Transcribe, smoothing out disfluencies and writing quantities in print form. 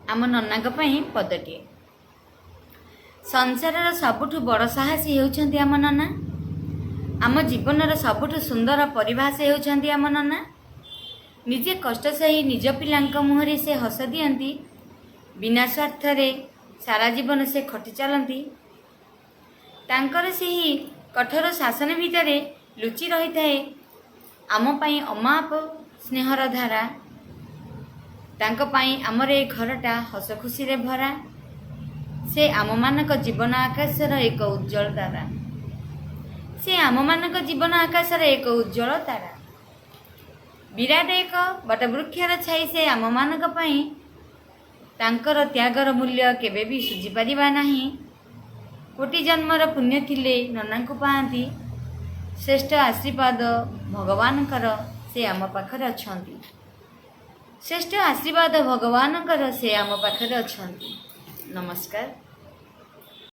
आम नन्ना पदटे संसार सबुठु बड़ साहसी होउछंती आम नन्ना। आम जीवनर सबुठु सुंदर परिभाषा होउछंती आम नन्ना। निजे कष्ट सही निज पिलांक मुहरे से हस दियंती। बिना स्वार्थ रे सारा जीवन से खटी चलती। तांकर सेही कठोर शासन भितरे लुचि रही थाए आम पाई अमाप स्नेहर धारा। तांको पाई आमर ए घरटा हस खुशी रे भरा। से आम मानक जीवन आकाशर एक उज्जवल तारा। से आम मानक जीवन आकाशर एक उज्जवल तारा। विराट एक बटवृक्षर छाई से आम मानक पाई तांकर त्यागर मूल्य केबे भी सुझी पारिबा नाही। कोटि जन्मर पुण्य थिले नन्ना को पाती। श्रेष्ठ आशीर्वाद भगवानकर से आम पाखरे अछंती। श्रेष्ठ आशीर्वाद भगवानकर से आम पाखरे अछंती। नमस्कार।